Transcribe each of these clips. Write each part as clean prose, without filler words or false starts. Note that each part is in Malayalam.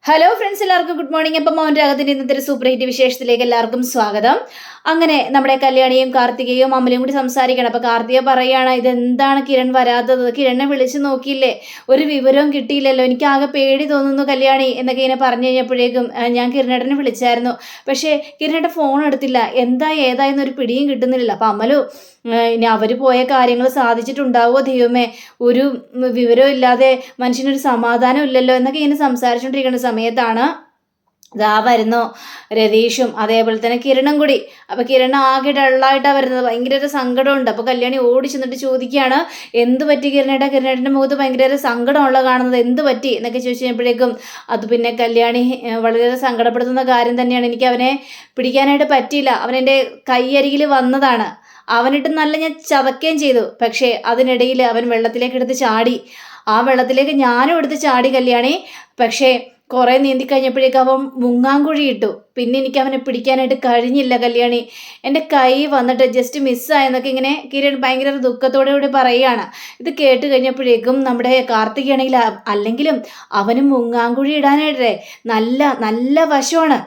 ഹലോ ഫ്രണ്ട്സ്, എല്ലാവർക്കും ഗുഡ് മോർണിംഗ്. അപ്പം മൗനരാഗത്തിന്റെ ഇന്നത്തെ ഒരു സൂപ്പർ ഹിറ്റ് വിശേഷത്തിലേക്ക് എല്ലാവർക്കും സ്വാഗതം. അങ്ങനെ നമ്മുടെ കല്യാണിയും കാർത്തികയും അമലും കൂടി സംസാരിക്കണം. അപ്പൊ കാർത്തിക പറയാണ്, ഇതെന്താണ് കിരൺ വരാത്തത്? കിരണിനെ വിളിച്ചു നോക്കിയില്ലേ? ഒരു വിവരവും കിട്ടിയില്ലല്ലോ, എനിക്ക് ആകെ പേടി തോന്നുന്നു കല്യാണി എന്നൊക്കെ ഇങ്ങനെ പറഞ്ഞു കഴിഞ്ഞപ്പോഴേക്കും ഞാൻ കിരണേട്ടനെ വിളിച്ചായിരുന്നു, പക്ഷേ കിരണേട്ടൻ ഫോൺ എടുത്തില്ല. എന്താ ഏതായെന്ന് ഒരു പിടിയും കിട്ടുന്നില്ല. അപ്പൊ അമലു, ഇനി അവർ പോയ കാര്യങ്ങൾ സാധിച്ചിട്ടുണ്ടാവുമോ ദൈവമേ, ഒരു വിവരവും ഇല്ലാതെ മനുഷ്യനൊരു സമാധാനം ഇല്ലല്ലോ എന്നൊക്കെ ഇങ്ങനെ സംസാരിച്ചുകൊണ്ടിരിക്കുന്ന സമയത്താണ് ഇതാ വരുന്നു രതീഷും അതേപോലെ തന്നെ കിരണും കൂടി. അപ്പൊ കിരൺ ആകെ ഡള്ളായിട്ടാണ് വരുന്നത്, ഭയങ്കര ഒരു സങ്കടമുണ്ട്. അപ്പൊ കല്യാണി ഓടി ചെന്നിട്ട് ചോദിക്കുകയാണ്, എന്ത് പറ്റി കിരണേട്ടാ? കിരണേട്ടൻ്റെ മുഖത്ത് ഭയങ്കര സങ്കടമുള്ള കാണുന്നത്, എന്ത് പറ്റി എന്നൊക്കെ ചോദിച്ചു കഴിഞ്ഞപ്പോഴേക്കും അത് പിന്നെ കല്യാണി വളരെ സങ്കടപ്പെടുത്തുന്ന കാര്യം തന്നെയാണ്, എനിക്ക് അവനെ പിടിക്കാനായിട്ട് പറ്റിയില്ല, അവനെൻ്റെ കൈയരികിൽ വന്നതാണ്, അവനിട്ട് നല്ല ഞാൻ ചതക്കുകയും ചെയ്തു, പക്ഷേ അതിനിടയിൽ അവൻ വെള്ളത്തിലേക്ക് എടുത്ത് ചാടി. ആ വെള്ളത്തിലേക്ക് ഞാനും എടുത്ത് ചാടി കല്യാണി. പക്ഷേ കുറേ നീന്തി കഴിഞ്ഞപ്പോഴേക്കും അവൻ മുങ്ങാങ്കുഴി ഇട്ടു. പിന്നെ എനിക്ക് അവനെ പിടിക്കാനായിട്ട് കഴിഞ്ഞില്ല കല്യാണി, എൻ്റെ കൈ വന്നിട്ട് ജസ്റ്റ് മിസ്സായെന്നൊക്കെ ഇങ്ങനെ കിരൺ ഭയങ്കര ദുഃഖത്തോടെ കൂടി പറയുകയാണ്. ഇത് കേട്ട് കഴിഞ്ഞപ്പോഴേക്കും നമ്മുടെ കാർത്തികയാണെങ്കിൽ അല്ലെങ്കിലും അവനും മുങ്ങാങ്കുഴി ഇടാനായിട്ടേ നല്ല നല്ല വശമാണ്.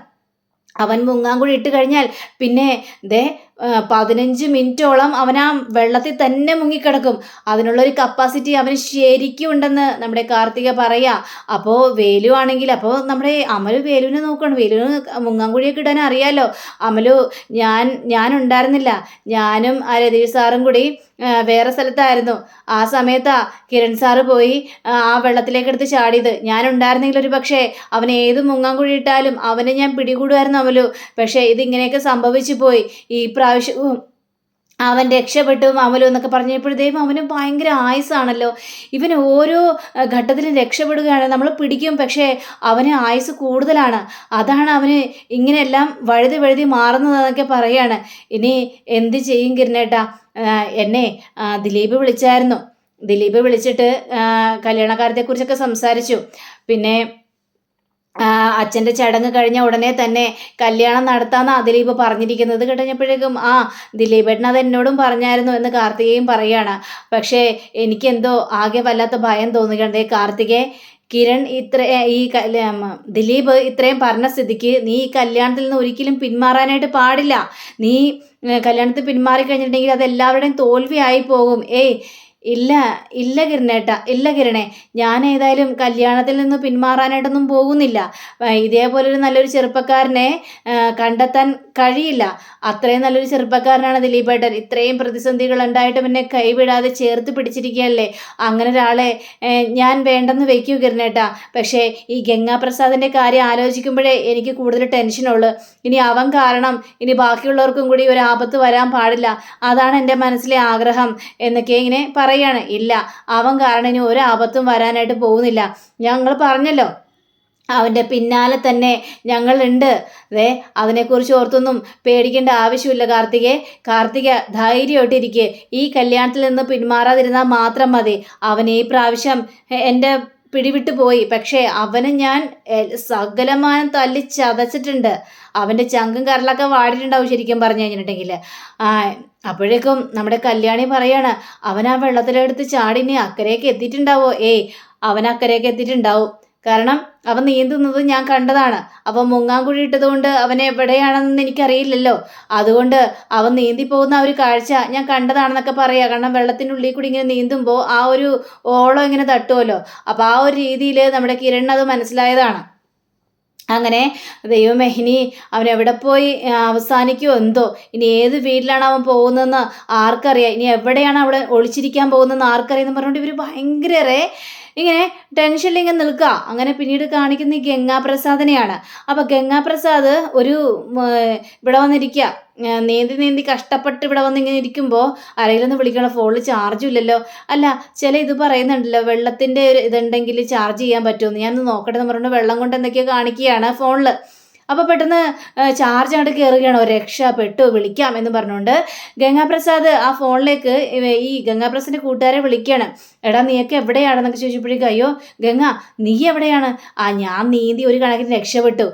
അവൻ മുങ്ങാങ്കുഴി ഇട്ട് കഴിഞ്ഞാൽ പിന്നെ ദേ 15 മിനിറ്റോളം അവൻ ആ വെള്ളത്തിൽ തന്നെ മുങ്ങിക്കിടക്കും. അതിനുള്ളൊരു കപ്പാസിറ്റി അവന് ശരിക്കും ഉണ്ടെന്ന് നമ്മുടെ കാർത്തിക പറയാ. അപ്പോൾ വേലു ആണെങ്കിൽ, അപ്പോൾ നമ്മുടെ അമലു വേലുവിനെ നോക്കണം, വേലുവിന് മുങ്ങാങ്കുഴിയൊക്കെ ഇടാൻ അറിയാലോ. അമലു, ഞാനുണ്ടായിരുന്നില്ല, ഞാനും ആ രതീഷ് സാറും കൂടി വേറെ സ്ഥലത്തായിരുന്നു. ആ സമയത്താ കിരൺ സാറ് പോയി ആ വെള്ളത്തിലേക്ക് എടുത്ത് ചാടിയത്. ഞാനുണ്ടായിരുന്നെങ്കിൽ ഒരു പക്ഷേ അവൻ ഏത് മുങ്ങാങ്കുഴി ഇട്ടാലും അവനെ ഞാൻ പിടികൂടുമായിരുന്നു അമലു. പക്ഷേ ഇതിങ്ങനെയൊക്കെ സംഭവിച്ചു പോയി. ഈ പ്രാവശ്യവും അവൻ രക്ഷപ്പെട്ടു അമലു എന്നൊക്കെ പറഞ്ഞപ്പോഴത്തേക്കും അവന് ഭയങ്കര ആയുസ്സാണല്ലോ. ഇവൻ ഓരോ ഘട്ടത്തിലും രക്ഷപ്പെടുകയാണ്, നമ്മൾ പിടിക്കും, പക്ഷേ അവന് ആയുസ് കൂടുതലാണ്. അതാണ് അവന് ഇങ്ങനെയെല്ലാം വഴുതി വഴുതി മാറുന്നതെന്നൊക്കെ പറയാണ്. ഇനി എന്ത് ചെയ്യും കിരണേട്ടാ? എന്നെ ദിലീപ് വിളിച്ചായിരുന്നു. ദിലീപ് വിളിച്ചിട്ട് കല്യാണക്കാര്യത്തെക്കുറിച്ചൊക്കെ സംസാരിച്ചു. പിന്നെ അച്ഛൻ്റെ ചടങ്ങ് കഴിഞ്ഞ ഉടനെ തന്നെ കല്യാണം നടത്താമെന്നാണ് ദിലീപ് പറഞ്ഞിരിക്കുന്നത്. കഴിഞ്ഞപ്പോഴേക്കും ദിലീപേട്ടൻ അത് എന്നോടും പറഞ്ഞായിരുന്നു എന്ന് കാർത്തികയും പറയുകയാണ്. പക്ഷേ എനിക്കെന്തോ ആകെ വല്ലാത്ത ഭയം തോന്നുകയാണ്. കാർത്തികയെ, കിരൺ ദിലീപ് ഇത്രയും പറഞ്ഞ സ്ഥിതിക്ക് നീ ഈ കല്യാണത്തിൽ നിന്ന് ഒരിക്കലും പിന്മാറാനായിട്ട് പാടില്ല. നീ കല്യാണത്തിൽ പിന്മാറി കഴിഞ്ഞിട്ടുണ്ടെങ്കിൽ അത് എല്ലാവരുടെയും തോൽവിയായി പോകും. ഇല്ല ഇല്ല കിരണേട്ട, ഇല്ല കിരണേ, ഞാൻ ഏതായാലും കല്യാണത്തിൽ നിന്ന് പിന്മാറാനായിട്ടൊന്നും പോകുന്നില്ല. ഇതേപോലൊരു നല്ലൊരു ചെറുപ്പക്കാരനെ കണ്ടെത്താൻ കഴിയില്ല. അത്രയും നല്ലൊരു ചെറുപ്പക്കാരനാണ് ദിലീപേട്ടൻ. ഇത്രയും പ്രതിസന്ധികൾ ഉണ്ടായിട്ടും എന്നെ കൈവിടാതെ ചേർത്ത് പിടിച്ചിരിക്കുകയല്ലേ. അങ്ങനെ ഒരാളെ ഞാൻ വേണ്ടെന്ന് വെക്കൂ കിരണേട്ട. പക്ഷേ ഈ ഗംഗാപ്രസാദിൻ്റെ കാര്യം ആലോചിക്കുമ്പോഴേ എനിക്ക് കൂടുതൽ ടെൻഷനുള്ളൂ. ഇനി അവൻ കാരണം ഇനി ബാക്കിയുള്ളവർക്കും കൂടി ഒരു ആപത്ത് വരാൻ പാടില്ല, അതാണ് എൻ്റെ മനസ്സിലെ ആഗ്രഹം എന്നൊക്കെ ഇങ്ങനെ പറയാണ്. ഇല്ല, അവൻ കാരണം ഇനി ഒരു ആപത്തും വരാനായിട്ട് പോകുന്നില്ല. ഞങ്ങൾ പറഞ്ഞല്ലോ, അവൻ്റെ പിന്നാലെ തന്നെ ഞങ്ങളുണ്ട്. അതിനെക്കുറിച്ച് ഓർത്തൊന്നും പേടിക്കേണ്ട ആവശ്യമില്ല കാർത്തിക ധൈര്യമായിട്ടിരിക്കുക. ഈ കല്യാണത്തിൽ നിന്ന് പിന്മാറാതിരുന്നാൽ മാത്രം മതി. അവൻ ഈ പ്രാവശ്യം എൻ്റെ പിടിവിട്ടു പോയി, പക്ഷേ അവന് ഞാൻ സകലമാനം തല്ലി ചതച്ചിട്ടുണ്ട്. അവൻ്റെ ചങ്കും കരളൊക്കെ വാടിയിട്ടുണ്ടാവും ശരിക്കും പറഞ്ഞു കഴിഞ്ഞിട്ടുണ്ടെങ്കിൽ. അപ്പോഴേക്കും നമ്മുടെ കല്യാണി പറയാണ്, അവൻ ആ വെള്ളത്തിലെടുത്ത് ചാടി ഇനി അക്കരയ്ക്ക് എത്തിയിട്ടുണ്ടാവോ? അവൻ അക്കരയ്ക്ക് എത്തിയിട്ടുണ്ടാവും, കാരണം അവൻ നീന്തുന്നത് ഞാൻ കണ്ടതാണ്. അവൻ മുങ്ങാങ്കുഴി ഇട്ടതുകൊണ്ട് അവൻ എവിടെയാണെന്ന് എനിക്കറിയില്ലല്ലോ. അതുകൊണ്ട് അവൻ നീന്തി പോകുന്ന ആ ഒരു കാഴ്ച ഞാൻ കണ്ടതാണെന്നൊക്കെ പറയാം. കാരണം വെള്ളത്തിൻ്റെ ഉള്ളിൽ കൂടി ഇങ്ങനെ നീന്തുമ്പോൾ ആ ഒരു ഓളം ഇങ്ങനെ തട്ടുമല്ലോ. അപ്പോൾ ആ ഒരു രീതിയിൽ നമ്മുടെ കിരൺ അത് മനസ്സിലായതാണ്. അങ്ങനെ ദൈവമേ, ഇനി അവൻ എവിടെ പോയി അവസാനിക്കുമോ എന്തോ. ഇനി ഏത് വീട്ടിലാണ് അവൻ പോകുന്നതെന്ന് ആർക്കറിയാം, ഇനി എവിടെയാണ് അവിടെ ഒളിച്ചിരിക്കാൻ പോകുന്നതെന്ന് ആർക്കറിയാമെന്ന് പറഞ്ഞുകൊണ്ട് ഇവർ ഭയങ്കര ഇങ്ങനെ ടെൻഷനിൽ ഇങ്ങനെ നിൽക്കുക. അങ്ങനെ പിന്നീട് കാണിക്കുന്ന ഈ ഗംഗാപ്രസാദിനെയാണ്. അപ്പോൾ ഗംഗാപ്രസാദ് ഇവിടെ വന്നിരിക്കുക, നീന്തി കഷ്ടപ്പെട്ട് ഇവിടെ വന്ന് ഇങ്ങനെ ഇരിക്കുമ്പോൾ ആരെങ്കിലും ഒന്ന് വിളിക്കണം, ഫോണിൽ ചാർജും ഇല്ലല്ലോ. അല്ല, ചില ഇത് പറയുന്നുണ്ടല്ലോ, വെള്ളത്തിൻ്റെ ഒരു ഇതുണ്ടെങ്കിൽ ചാർജ് ചെയ്യാൻ പറ്റുമെന്ന്. ഞാനൊന്ന് നോക്കട്ടെ എന്ന് പറഞ്ഞുകൊണ്ട് വെള്ളം കൊണ്ട് എന്തൊക്കെയോ കാണിക്കുകയാണ് ഫോണിൽ. അപ്പോൾ പെട്ടെന്ന് ചാർജ് അങ്ങോട്ട് കയറുകയാണ്. രക്ഷപ്പെട്ടു, വിളിക്കാം എന്ന് പറഞ്ഞുകൊണ്ട് ഗംഗാപ്രസാദ് ആ ഫോണിലേക്ക് ഈ ഗംഗാപ്രസാദിൻ്റെ കൂട്ടുകാരെ വിളിക്കുകയാണ്. എടാ, നീയൊക്കെ എവിടെയാണെന്നൊക്കെ ചോദിച്ചപ്പോഴേക്കും, അയ്യോ ഗംഗ, നീ എവിടെയാണ്? ഞാൻ നീന്തി ഒരു കണക്കിന് രക്ഷപ്പെട്ടു.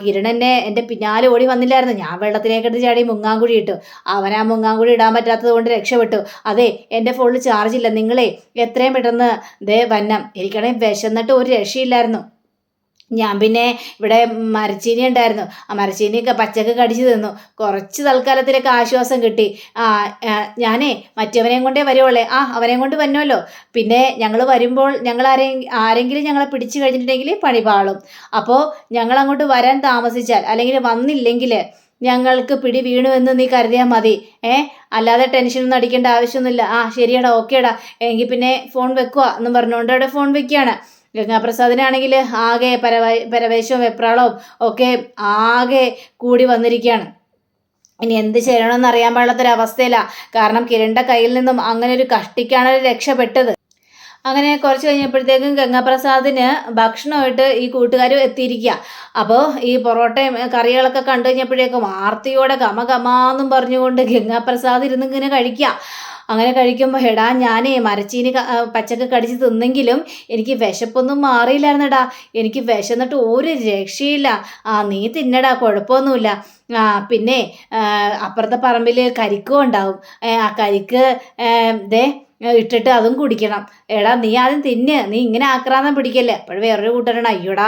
കിരണനെ എൻ്റെ പിന്നാലെ ഓടി വന്നില്ലായിരുന്നു, ഞാൻ വെള്ളത്തിലേക്കെടുത്ത് ചാടി മുങ്ങാങ്കുഴി ഇട്ടു. അവൻ ആ മുങ്ങാങ്കുഴി ഇടാൻ പറ്റാത്തത് കൊണ്ട് രക്ഷപ്പെട്ടു. അതെ, എൻ്റെ ഫോണിൽ ചാർജ് ഇല്ല, നിങ്ങളെ എത്രയും പെട്ടെന്ന് വന്നം. എനിക്കാണെങ്കിൽ വിശന്നിട്ട് ഒരു രക്ഷയില്ലായിരുന്നു. ഞാൻ പിന്നെ ഇവിടെ മരച്ചീനി ഉണ്ടായിരുന്നു. ആ മരച്ചീനിയൊക്കെ പച്ചക്ക് കടിച്ചു തിന്നു. കുറച്ച് തൽക്കാലത്തിലൊക്കെ ആശ്വാസം കിട്ടി. ആ ഞാനേ മറ്റവനെയും കൊണ്ടേ വരുവുള്ളേ. അവനെയും കൊണ്ട് വന്നല്ലോ. പിന്നെ ഞങ്ങൾ വരുമ്പോൾ ഞങ്ങൾ ആരെങ്കിലും ഞങ്ങളെ പിടിച്ചു കഴിഞ്ഞിട്ടുണ്ടെങ്കിൽ പണി പാളും. അപ്പോൾ ഞങ്ങൾ അങ്ങോട്ട് വരാൻ താമസിച്ചാൽ അല്ലെങ്കിൽ വന്നില്ലെങ്കിൽ ഞങ്ങൾക്ക് പിടി വീണുവെന്ന് നീ കരുതിയാൽ മതി. അല്ലാതെ ടെൻഷനൊന്നും അടിക്കേണ്ട ആവശ്യമൊന്നുമില്ല. ശരിയടാ, ഓക്കേടാ, എങ്കിൽ പിന്നെ ഫോൺ വെക്കുക എന്നും പറഞ്ഞുകൊണ്ട് അവിടെ ഫോൺ വെക്കുകയാണ്. ഗംഗാപ്രസാദിനാണെങ്കിൽ ആകെ പരവേശവും വെപ്രാളവും ഒക്കെ ആകെ കൂടി വന്നിരിക്കുകയാണ്. ഇനി എന്ത് ചെയ്യണമെന്ന് അറിയാൻ പാടില്ലാത്തൊരവസ്ഥയിലാണ്. കാരണം കിരണിൻ്റെ കയ്യിൽ നിന്നും അങ്ങനെ ഒരു കഷ്ടിക്കാണ് രക്ഷപ്പെട്ടത്. അങ്ങനെ കുറച്ച് കഴിഞ്ഞപ്പോഴത്തേക്കും ഗംഗാപ്രസാദിന് ഭക്ഷണമായിട്ട് ഈ കൂട്ടുകാർ എത്തിയിരിക്കുക. അപ്പോൾ ഈ പൊറോട്ടയും കറികളൊക്കെ കണ്ടു കഴിഞ്ഞപ്പോഴേക്കും ആർത്തിയോടെ ഗമഗമാന്നും പറഞ്ഞുകൊണ്ട് ഗംഗാപ്രസാദ് ഇരുന്ന് ഇങ്ങനെ കഴിക്കുക. അങ്ങനെ കഴിക്കുമ്പോൾ എടാ ഞാനേ മരച്ചീനി പച്ചക്ക് കടിച്ച് തിന്നെങ്കിലും എനിക്ക് വിശപ്പൊന്നും മാറിയില്ലായിരുന്നടാ. എനിക്ക് വിശന്നിട്ട് ഒരു രക്ഷയില്ല. നീ തിന്നടാ, കുഴപ്പമൊന്നുമില്ല. പിന്നെ അപ്പുറത്തെ പറമ്പിൽ കരിക്കും ഉണ്ടാവും. ആ കരിക്ക് ദേ ഇട്ടിട്ട് അതും കുടിക്കണം. എടാ നീ ആദ്യം തിന്ന്, നീ ഇങ്ങനെ ആക്രാന്തം പിടിക്കല്ലേ. അപ്പോഴും വേറൊരു കൂട്ടരാണ്, അയ്യോടാ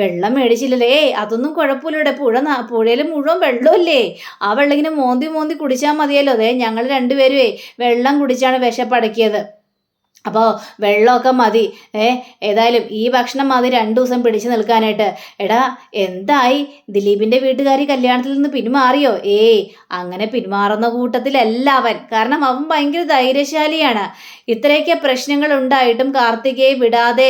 വെള്ളം മേടിച്ചില്ലല്ലേ. അതൊന്നും കുഴപ്പമില്ല, പുഴയിൽ മുഴുവൻ വെള്ളമില്ലേ. ആ വെള്ളം ഇങ്ങനെ മോന്തി മോന്തി കുടിച്ചാൽ മതിയല്ലോ. അതെ ഞങ്ങൾ രണ്ടുപേരുമേ വെള്ളം കുടിച്ചാണ് വിശപ്പടക്കിയത്. അപ്പോൾ വെള്ളമൊക്കെ മതി. ഏതായാലും ഈ ഭക്ഷണം മതി 2 ദിവസം പിടിച്ചു നിൽക്കാനായിട്ട്. എടാ എന്തായി, ദിലീപിൻ്റെ വീട്ടുകാർ കല്യാണത്തിൽ നിന്ന് പിന്മാറിയോ? അങ്ങനെ പിന്മാറുന്ന കൂട്ടത്തിലല്ല അവൻ. കാരണം അവൻ ഭയങ്കര ധൈര്യശാലിയാണ്. ഇത്രയൊക്കെ പ്രശ്നങ്ങൾ ഉണ്ടായിട്ടും കാർത്തികയെ വിടാതെ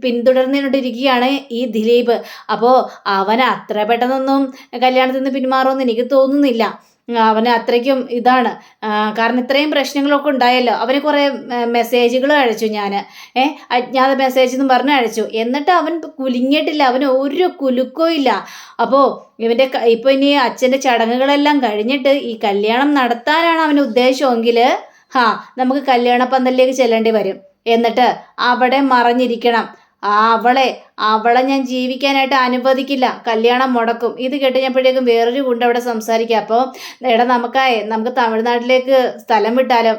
പിന്തുടർന്നുകൊണ്ടിരിക്കുകയാണ് ഈ ദിലീപ്. അപ്പോൾ അവൻ അത്ര പെട്ടെന്നൊന്നും കല്യാണത്തിൽ നിന്ന് പിന്മാറുമെന്ന് എനിക്ക് തോന്നുന്നില്ല. അവന് അത്രയ്ക്കും ഇതാണ്. കാരണം ഇത്രയും പ്രശ്നങ്ങളൊക്കെ ഉണ്ടായല്ലോ. അവന് കുറേ മെസ്സേജുകൾ അയച്ചു ഞാൻ, അജ്ഞാത മെസ്സേജ് എന്ന് പറഞ്ഞ് അയച്ചു. എന്നിട്ട് അവൻ കുലുങ്ങിയിട്ടില്ല, അവന് ഒരു കുലുക്കവും ഇല്ല. അപ്പോൾ ഇവൻ്റെ ഇപ്പോൾ ഇനി അച്ഛൻ്റെ ചടങ്ങുകളെല്ലാം കഴിഞ്ഞിട്ട് ഈ കല്യാണം നടത്താനാണ് അവന് ഉദ്ദേശമെങ്കിൽ നമുക്ക് കല്യാണ പന്തലിലേക്ക് ചെല്ലേണ്ടി വരും. എന്നിട്ട് അവിടെ മറഞ്ഞിരിക്കണം. അവളെ ഞാൻ ജീവിക്കാനായിട്ട് അനുവദിക്കില്ല, കല്യാണം മുടക്കും. ഇത് കേട്ടുകഴിഞ്ഞപ്പോഴേക്കും വേറൊരു ഗുണ്ട അവിടെ സംസാരിക്കുക. അപ്പോൾ എടാ നമുക്ക് തമിഴ്നാട്ടിലേക്ക് സ്ഥലം വിട്ടാലോ,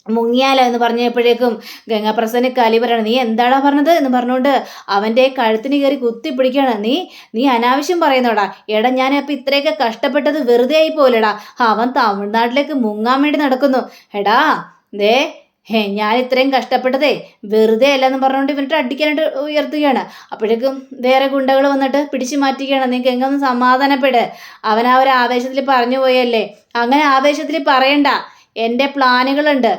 മുങ്ങിയാലോ എന്ന് പറഞ്ഞപ്പോഴേക്കും ഗംഗാപ്രസാദിന് കലി പറയണം. നീ എന്താടാ പറഞ്ഞത് എന്ന് പറഞ്ഞുകൊണ്ട് അവൻ്റെ കഴുത്തിന് കയറി കുത്തിപ്പിടിക്കുകയാണ്. നീ അനാവശ്യം പറയുന്നോടാ. എടാ ഞാൻ അപ്പം ഇത്രയൊക്കെ കഷ്ടപ്പെട്ടത് വെറുതെ ആയി പോലെടാ. അവൻ തമിഴ്നാട്ടിലേക്ക് മുങ്ങാൻ വേണ്ടി നടക്കുന്നു. എടാ ഞാൻ ഇത്രയും കഷ്ടപ്പെട്ടതേ വെറുതെ അല്ലെന്ന് പറഞ്ഞുകൊണ്ട് ഇവനിട്ട് അടിക്കാനായിട്ട് ഉയർത്തുകയാണ്. അപ്പോഴേക്കും വേറെ ഗുണ്ടകൾ വന്നിട്ട് പിടിച്ചു മാറ്റുകയാണ്. നീ എങ്ങൊന്ന് സമാധാനപ്പെട്, അവൻ ആ ഒരു ആവേശത്തിൽ പറഞ്ഞു പോയല്ലേ. അങ്ങനെ ആവേശത്തിൽ പറയണ്ട, എൻ്റെ പ്ലാനുകളുണ്ട്.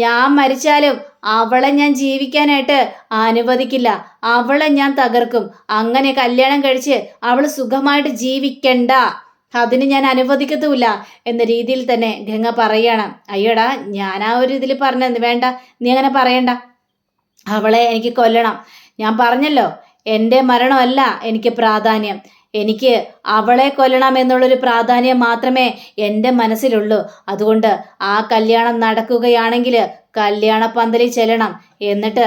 ഞാൻ മരിച്ചാലും അവളെ ഞാൻ ജീവിക്കാനായിട്ട് അനുവദിക്കില്ല, അവളെ ഞാൻ തകർക്കും. അങ്ങനെ കല്യാണം കഴിച്ച് അവൾ സുഖമായിട്ട് ജീവിക്കണ്ട, അതിന് ഞാൻ അനുവദിക്കത്തുമില്ല എന്ന രീതിയിൽ തന്നെ ഗംഗ പറയണം. അയ്യോടാ ഞാൻ ആ ഒരു ഇതിൽ പറഞ്ഞത് വേണ്ട, നീ അങ്ങനെ പറയണ്ട. അവളെ എനിക്ക് കൊല്ലണം. ഞാൻ പറഞ്ഞല്ലോ, എൻ്റെ മരണമല്ല എനിക്ക് പ്രാധാന്യം. എനിക്ക് അവളെ കൊല്ലണം എന്നുള്ളൊരു പ്രാധാന്യം മാത്രമേ എൻ്റെ മനസ്സിലുള്ളൂ. അതുകൊണ്ട് ആ കല്യാണം നടക്കുകയാണെങ്കിൽ കല്യാണ പന്തലിൽ ചെല്ലണം. എന്നിട്ട്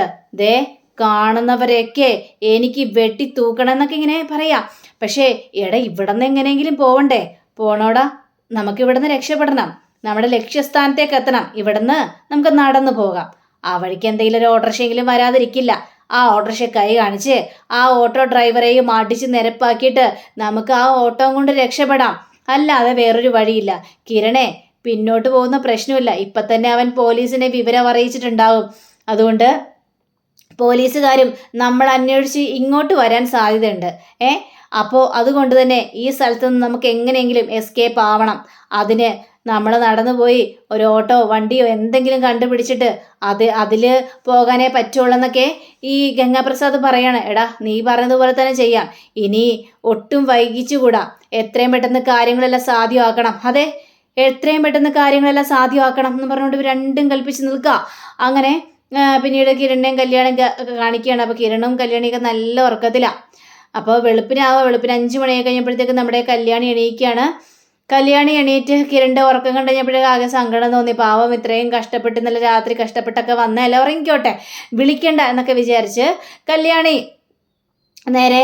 കാണുന്നവരെയൊക്കെ എനിക്ക് വെട്ടി തൂക്കണം എന്നൊക്കെ ഇങ്ങനെ പറയാം. പക്ഷേ എടാ ഇവിടെ നിന്ന് എങ്ങനെയെങ്കിലും പോവണ്ടേ? പോണോടാ, നമുക്കിവിടുന്ന് രക്ഷപ്പെടണം, നമ്മുടെ ലക്ഷ്യസ്ഥാനത്തേക്ക് എത്തണം. ഇവിടുന്ന് നമുക്ക് നടന്നു പോകാം. ആ വഴിക്ക് എന്തെങ്കിലും ഒരു ഓട്ടോറിക്ഷയെങ്കിലും വരാതിരിക്കില്ല. ആ ഓട്ടോറിക്ഷ കൈ കാണിച്ച് ആ ഓട്ടോ ഡ്രൈവറെയും അടിച്ച് നിരപ്പാക്കിയിട്ട് നമുക്ക് ആ ഓട്ടോ കൊണ്ട് രക്ഷപ്പെടാം. അല്ലാതെ വേറൊരു വഴിയില്ല. കിരണേ പിന്നോട്ട് പോകുന്ന പ്രശ്നമില്ല. ഇപ്പം തന്നെ അവൻ പോലീസിനെ വിവരം അറിയിച്ചിട്ടുണ്ടാവും. അതുകൊണ്ട് പോലീസുകാരും നമ്മൾ അന്വേഷിച്ച് ഇങ്ങോട്ട് വരാൻ സാധ്യതയുണ്ട്. അപ്പോൾ അതുകൊണ്ട് തന്നെ ഈ സ്ഥലത്ത് നിന്ന് നമുക്ക് എങ്ങനെയെങ്കിലും എസ്കേപ്പ് ആവണം. അതിന് നമ്മൾ നടന്നുപോയി ഒരു ഓട്ടോ വണ്ടിയോ എന്തെങ്കിലും കണ്ടുപിടിച്ചിട്ട് അതിൽ പോകാനേ പറ്റുള്ളൂ എന്നൊക്കെ ഈ ഗംഗാപ്രസാദ് പറയാണ്. എടാ നീ പറഞ്ഞതുപോലെ തന്നെ ചെയ്യാം, ഇനി ഒട്ടും വൈകിച്ചുകൂടാ. എത്രയും പെട്ടെന്ന് കാര്യങ്ങളെല്ലാം സാധ്യമാക്കണം. എത്രയും പെട്ടെന്ന് കാര്യങ്ങളെല്ലാം സാധ്യമാക്കണം എന്ന് പറഞ്ഞുകൊണ്ട് രണ്ടും കൽപ്പിച്ച് നിൽക്കുക. അങ്ങനെ പിന്നീട് കിരണിനെയും കല്യാണം കാണിക്കുകയാണ്. അപ്പോൾ കിരണും കല്യാണിയൊക്കെ നല്ല ഉറക്കത്തിലാണ്. അപ്പോൾ വെളുപ്പിന് 5 മണിയൊക്കെ കഴിഞ്ഞപ്പോഴത്തേക്ക് നമ്മുടെ കല്യാണി എണീക്കുകയാണ്. കല്യാണി എണീറ്റ് കിരണിൻ്റെ ഉറക്കം കണ്ടു കഴിഞ്ഞപ്പോഴേക്കും ആകെ സങ്കടം തോന്നി. പാവം ഇത്രയും കഷ്ടപ്പെട്ട് ഇന്നലെ രാത്രി കഷ്ടപ്പെട്ടൊക്കെ വന്നല്ല, ഉറങ്ങിക്കോട്ടെ, വിളിക്കണ്ട എന്നൊക്കെ വിചാരിച്ച് കല്യാണി നേരെ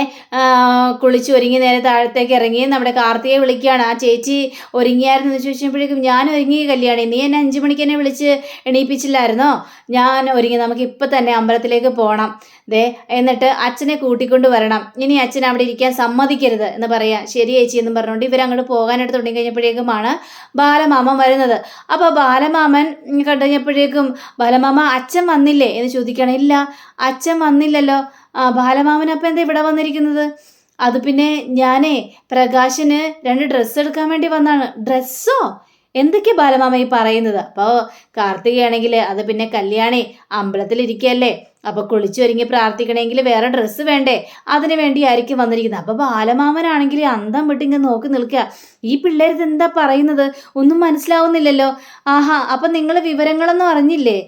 കുളിച്ച് ഒരുങ്ങി നേരെ താഴത്തേക്ക് ഇറങ്ങി നമ്മുടെ കാർത്തികയെ വിളിക്കുകയാണ്. ആ ചേച്ചി ഒരുങ്ങിയായിരുന്നു എന്ന് ചോദിച്ചപ്പോഴേക്കും ഞാൻ ഒരുങ്ങി കല്യാണി, നീ എന്നെ 5 മണിക്ക് എന്നെ വിളിച്ച് എണീപ്പിച്ചില്ലായിരുന്നോ? ഞാൻ ഒരുങ്ങി, നമുക്ക് ഇപ്പം തന്നെ അമ്പലത്തിലേക്ക് പോകണം. ദേ എന്നിട്ട് അച്ഛനെ കൂട്ടിക്കൊണ്ട് വരണം, ഇനി അച്ഛൻ അവിടെ ഇരിക്കാൻ സമ്മതിക്കരുത് എന്ന് പറയാം. ശരി ചേച്ചി എന്നും പറഞ്ഞുകൊണ്ട് ഇവരങ്ങോട്ട് പോകാനായിട്ട് തുടങ്ങി കഴിഞ്ഞപ്പോഴേക്കുമാണ് ബാലമാമൻ വരുന്നത്. അപ്പോൾ ബാലമാമൻ കണ്ടു കഴിഞ്ഞപ്പോഴേക്കും ബാലമാമ അച്ഛൻ വന്നില്ലേ എന്ന് ചോദിക്കണം. ഇല്ല, അച്ഛൻ വന്നില്ലല്ലോ. ബാലമാമൻ അപ്പം എന്താ ഇവിടെ വന്നിരിക്കുന്നത്? അത് പിന്നെ ഞാനേ പ്രകാശിന് 2 ഡ്രസ്സ് എടുക്കാൻ വേണ്ടി വന്നാണ്. ഡ്രസ്സോ? എന്തൊക്കെയാ ബാലമാമ ഈ പറയുന്നത്? അപ്പോൾ കാർത്തികയാണെങ്കിൽ അത് പിന്നെ കല്യാണി അമ്പലത്തിലിരിക്കുകയല്ലേ, അപ്പോൾ കുളിച്ചൊരുങ്ങി പ്രാർത്ഥിക്കണമെങ്കിൽ വേറെ ഡ്രസ്സ് വേണ്ടേ, അതിന് വേണ്ടിയായിരിക്കും വന്നിരിക്കുന്നത്. അപ്പോൾ ബാലമാമനാണെങ്കിൽ അന്തം വിട്ട് ഇങ്ങനെ നോക്കി നിൽക്കുക. ഈ പിള്ളേരിത് എന്താ പറയുന്നത്? ഒന്നും മനസ്സിലാവുന്നില്ലല്ലോ. ആഹാ, അപ്പം നിങ്ങൾ വിവരങ്ങളൊന്നും അറിഞ്ഞില്ലേ?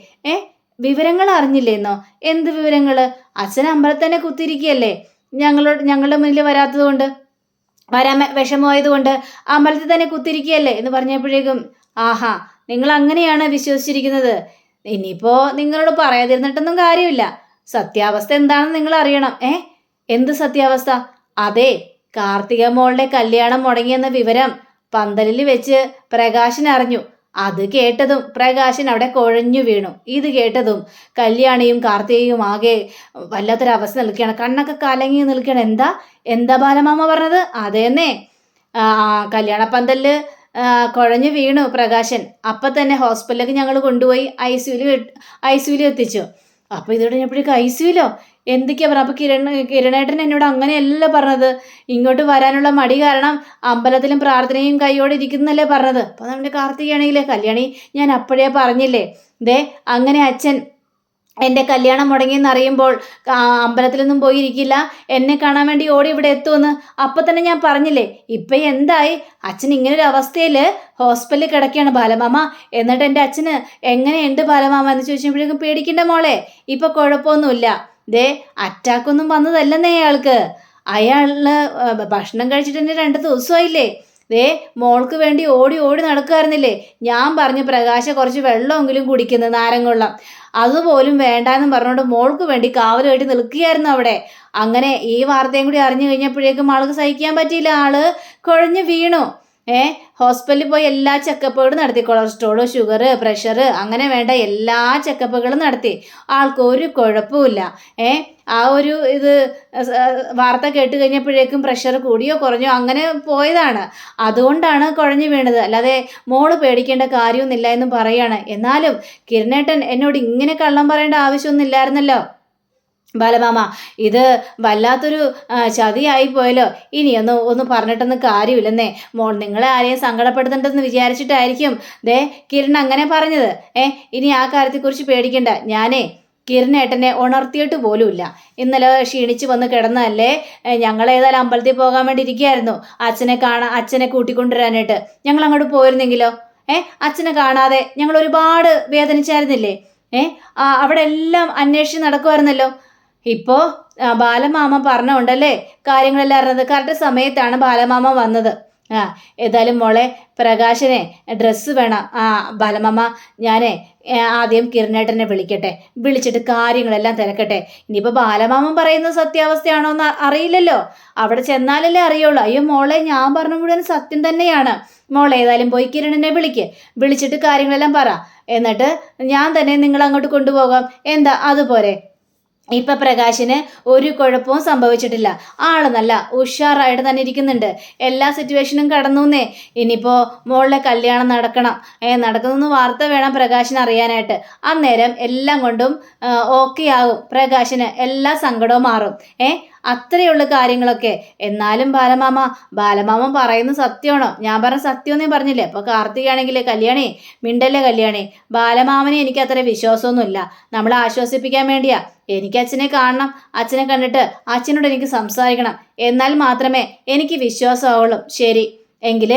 വിവരങ്ങൾ അറിഞ്ഞില്ലേന്നോ? എന്ത് വിവരങ്ങൾ? അച്ഛൻ അമ്പലത്തിൽ തന്നെ കുത്തിയിരിക്കുകയല്ലേ, ഞങ്ങളുടെ മുന്നിൽ വരാത്തത് കൊണ്ട്, വരാൻ വിഷമമായത് കൊണ്ട് അമ്പലത്തിൽ തന്നെ കുത്തിയിരിക്കുകയല്ലേ എന്ന് പറഞ്ഞപ്പോഴേക്കും ആഹാ, നിങ്ങൾ അങ്ങനെയാണ് വിശ്വസിച്ചിരിക്കുന്നത്. ഇനിയിപ്പോൾ നിങ്ങളോട് പറയാതിരുന്നിട്ടൊന്നും കാര്യമില്ല. സത്യാവസ്ഥ എന്താണെന്ന് നിങ്ങൾ അറിയണം. എന്ത് സത്യാവസ്ഥ? അതെ, കാർത്തിക മോളുടെ കല്യാണം മുടങ്ങിയെന്ന വിവരം പന്തലിൽ വെച്ച് പ്രകാശൻ അറിഞ്ഞു. അത് കേട്ടതും പ്രകാശൻ അവിടെ കുഴഞ്ഞു വീണു. ഇത് കേട്ടതും കല്യാണിയും കാർത്തികയും ആകെ വല്ലാത്തൊരവസ്ഥ നിൽക്കുകയാണ്, കണ്ണൊക്കെ കലങ്ങി നിൽക്കുകയാണ്. എന്താ ബാലമാമ പറഞ്ഞത്? അതേന്നേ, കല്യാണപ്പന്തലിൽ കുഴഞ്ഞു വീണു പ്രകാശൻ. അപ്പം തന്നെ ഹോസ്പിറ്റലിലേക്ക് ഞങ്ങൾ കൊണ്ടുപോയി ഐസിയുവിൽ എത്തിച്ചു. അപ്പോൾ ഇത് കഴിഞ്ഞപ്പോഴേക്കും ഐസിയുലോ? എന്തൊക്കെയാ പറഞ്ഞത്? അപ്പോൾ കിരണേട്ടൻ എന്നോട് അങ്ങനെയല്ല പറഞ്ഞത്, ഇങ്ങോട്ട് വരാനുള്ള മടി കാരണം അമ്പലത്തിലും പ്രാർത്ഥനയും കൈയോടെ ഇരിക്കുന്നല്ലേ പറഞ്ഞത്. അപ്പോൾ നമ്മുടെ കാർത്തികയാണെങ്കിലേ കല്യാണി ഞാൻ അപ്പോഴേ പറഞ്ഞില്ലേ, ദേ അങ്ങനെ അച്ഛൻ എൻ്റെ കല്യാണം മുടങ്ങിയെന്ന് അറിയുമ്പോൾ അമ്പലത്തിലൊന്നും പോയിരിക്കില്ല, എന്നെ കാണാൻ വേണ്ടി ഓടി ഇവിടെ എത്തുമെന്ന് അപ്പം തന്നെ ഞാൻ പറഞ്ഞില്ലേ. ഇപ്പം എന്തായി? അച്ഛൻ ഇങ്ങനൊരു അവസ്ഥയിൽ ഹോസ്പിറ്റലിൽ കിടക്കുകയാണ് ബാലമാമ. എന്നിട്ട് എൻ്റെ അച്ഛന് എങ്ങനെയുണ്ട് ബാലമാമ എന്ന് ചോദിച്ചപ്പോഴേക്കും പേടിക്കണ്ട മോളെ, ഇപ്പം കുഴപ്പമൊന്നുമില്ല. ദേ അറ്റാക്കൊന്നും വന്നതല്ലെന്നേ അയാള് ഭക്ഷണം കഴിച്ചിട്ട് തന്നെ 2 ദിവസമായില്ലേ. ദേ മോൾക്ക് വേണ്ടി ഓടി നടക്കുമായിരുന്നില്ലേ. ഞാൻ പറഞ്ഞു പ്രകാശ കുറച്ച് വെള്ളമെങ്കിലും കുടിക്കുന്നത്, നാരങ്ങുള്ളം, അതുപോലും വേണ്ടാന്ന് പറഞ്ഞുകൊണ്ട് മോൾക്ക് വേണ്ടി കാവലുമായിട്ട് നിൽക്കുകയായിരുന്നു അവിടെ. അങ്ങനെ ഈ വാർത്തയും കൂടി അറിഞ്ഞു കഴിഞ്ഞപ്പോഴേക്കും ആൾക്ക് സഹിക്കാൻ പറ്റിയില്ല, ആള് കുഴഞ്ഞു വീണു. ഹോസ്പിറ്റലിൽ പോയി എല്ലാ ചെക്കപ്പുകളും നടത്തി, കൊളസ്ട്രോള്, ഷുഗർ, പ്രഷർ, അങ്ങനെ വേണ്ട എല്ലാ ചെക്കപ്പുകളും നടത്തി. ആൾക്കൊരു കുഴപ്പമില്ല. ആ ഒരു ഇത് വാർത്ത കേട്ട് കഴിഞ്ഞപ്പോഴേക്കും പ്രഷർ കൂടിയോ കുറഞ്ഞോ അങ്ങനെ പോയതാണ്, അതുകൊണ്ടാണ് കുഴഞ്ഞു വീണത്, അല്ലാതെ മോള് പേടിക്കേണ്ട കാര്യമൊന്നുമില്ല എന്നും പറയാണ്. എന്നാലും കിരണേട്ടൻ എന്നോട് ഇങ്ങനെ കള്ളം പറയേണ്ട ആവശ്യമൊന്നും ഇല്ലായിരുന്നല്ലോ ബാലമാമ, ഇത് വല്ലാത്തൊരു ചതിയായി പോയല്ലോ. ഒന്നും പറഞ്ഞിട്ടൊന്നും കാര്യമില്ലെന്നേ. മോൾ നിങ്ങളെ ആരെയും സങ്കടപ്പെടുത്തേണ്ടെന്ന് വിചാരിച്ചിട്ടായിരിക്കും ദേ കിരൺ അങ്ങനെ പറഞ്ഞത്. ഇനി ആ കാര്യത്തെക്കുറിച്ച് പേടിക്കണ്ട. ഞാനേ കിരണേട്ടനെ ഉണർത്തിയിട്ട് പോലുമില്ല. ഇന്നലെ ക്ഷീണിച്ച് വന്ന് കിടന്നതല്ലേ. ഞങ്ങളേതായാലും അമ്പലത്തിൽ പോകാൻ വേണ്ടി ഇരിക്കുകയായിരുന്നു, അച്ഛനെ കൂട്ടിക്കൊണ്ടുവരാനായിട്ട്. ഞങ്ങൾ അങ്ങോട്ട് പോയിരുന്നെങ്കിലോ? അച്ഛനെ കാണാതെ ഞങ്ങൾ ഒരുപാട് വേദനിച്ചായിരുന്നില്ലേ? അവിടെ എല്ലാം അന്വേഷിച്ച് നടക്കുമായിരുന്നല്ലോ. ഇപ്പോൾ ബാലമാമ പറഞ്ഞുകൊണ്ടല്ലേ കാര്യങ്ങളെല്ലാം അറിഞ്ഞത്. കറക്റ്റ് സമയത്താണ് ബാലമാമ വന്നത്. ഏതായാലും മോളെ പ്രകാശനെ ഡ്രസ്സ് വേണം. ബാലമാമ ഞാനേ ആദ്യം കിരണേട്ടനെ വിളിച്ചിട്ട് കാര്യങ്ങളെല്ലാം തിരക്കട്ടെ. ഇനിയിപ്പോൾ ബാലമാമൻ പറയുന്നത് സത്യാവസ്ഥയാണോ എന്ന് അറിയില്ലല്ലോ, അവിടെ ചെന്നാലല്ലേ അറിയുള്ളൂ. അയ്യോ മോളെ, ഞാൻ പറഞ്ഞ മുഴുവൻ സത്യം തന്നെയാണ്. മോളെ ഏതായാലും പോയി കിരണനെ വിളിച്ചിട്ട് കാര്യങ്ങളെല്ലാം പറ, എന്നിട്ട് ഞാൻ തന്നെ നിങ്ങളങ്ങോട്ട് കൊണ്ടുപോകാം. എന്താ അതുപോലെ? ഇപ്പം പ്രകാശിന് ഒരു കുഴപ്പവും സംഭവിച്ചിട്ടില്ല, ആള് നല്ല ഉഷാറായിട്ട് തന്നെ ഇരിക്കുന്നുണ്ട്, എല്ലാ സിറ്റുവേഷനും കടന്നുന്നേ. ഇനിയിപ്പോൾ മോളുടെ കല്യാണം നടക്കുന്നെന്ന് വാർത്ത വേണം പ്രകാശിന് അറിയാനായിട്ട്. അന്നേരം എല്ലാം കൊണ്ടും ഓക്കെ ആകും, പ്രകാശിന് എല്ലാ സങ്കടവും മാറും. അത്രയുള്ള കാര്യങ്ങളൊക്കെ. എന്നാലും ബാലമാമ പറയുന്നത് സത്യമാണോ? ഞാൻ പറഞ്ഞ സത്യമൊന്നേ പറഞ്ഞില്ലേ. അപ്പോൾ കാർത്തികയാണെങ്കിൽ കല്യാണി കല്യാണി, ബാലമാമനെ എനിക്ക് അത്ര വിശ്വാസമൊന്നുമില്ല, നമ്മളെ ആശ്വസിപ്പിക്കാൻ വേണ്ടിയാ. എനിക്ക് അച്ഛനെ കാണണം, അച്ഛനെ കണ്ടിട്ട് അച്ഛനോട് എനിക്ക് സംസാരിക്കണം, എന്നാൽ മാത്രമേ എനിക്ക് വിശ്വാസമാവുള്ളൂ. ശരി എങ്കിൽ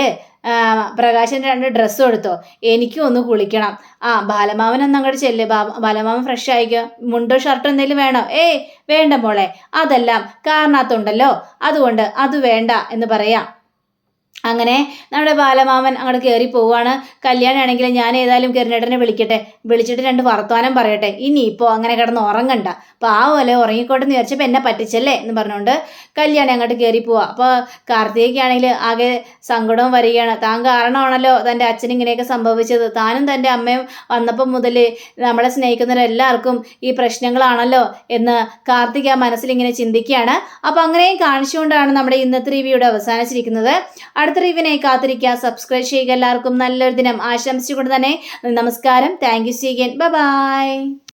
പ്രകാശിന് 2 ഡ്രസ്സ് കൊടുത്തോ, എനിക്കും ഒന്ന് കുളിക്കണം. ബാലമാമൻ ഒന്ന് അങ്ങോട്ട് ചെല്ല്, ബാലമാമൻ ഫ്രഷ് ആയിക്കോ. മുണ്ടോ ഷർട്ടോ എന്തെങ്കിലും വേണോ? വേണ്ട മോളെ, അതെല്ലാം കാരണത്തുണ്ടല്ലോ, അതുകൊണ്ട് അത് വേണ്ട എന്ന് പറയാം. അങ്ങനെ നമ്മുടെ ബാലമാമൻ അങ്ങോട്ട് കയറി പോവുകയാണ്. കല്യാണിയാണെങ്കിൽ ഞാൻ ഏതായാലും കിരണേട്ടനെ വിളിക്കട്ടെ, വിളിച്ചിട്ട് 2 വർത്തമാനം പറയട്ടെ, ഇനിയിപ്പോൾ അങ്ങനെ കിടന്ന് ഉറങ്ങണ്ട, പാവമല്ലേ ഉറങ്ങിക്കോട്ടെ എന്ന് വിചാരിച്ചപ്പോൾ എന്നെ പറ്റിച്ചല്ലേ എന്ന് പറഞ്ഞുകൊണ്ട് കല്യാണി അങ്ങോട്ട് കയറി പോവുക. അപ്പോൾ കാർത്തികയ്ക്കാണെങ്കിൽ ആകെ സങ്കടവും വരികയാണ്. താൻ കാരണമാണല്ലോ തൻ്റെ അച്ഛന് ഇങ്ങനെയൊക്കെ സംഭവിച്ചത്, താനും തൻ്റെ അമ്മയും വന്നപ്പം മുതൽ നമ്മളെ സ്നേഹിക്കുന്നവരെല്ലാവർക്കും ഈ പ്രശ്നങ്ങളാണല്ലോ എന്ന് കാർത്തിക മനസ്സിലിങ്ങനെ ചിന്തിക്കുകയാണ്. അപ്പോൾ അങ്ങനെയും കാണിച്ചുകൊണ്ടാണ് നമ്മുടെ ഇന്നത്തെ റിവ്യൂടെ അവസാനിച്ചിരിക്കുന്നത്. അടുത്ത റിവ്യൂവിനായി കാത്തിരിക്കുക, സബ്സ്ക്രൈബ് ചെയ്യുക. എല്ലാവർക്കും നല്ലൊരു ദിനം ആശംസിച്ചുകൊണ്ട് തന്നെ നമസ്കാരം. Thank you see again. Bye by.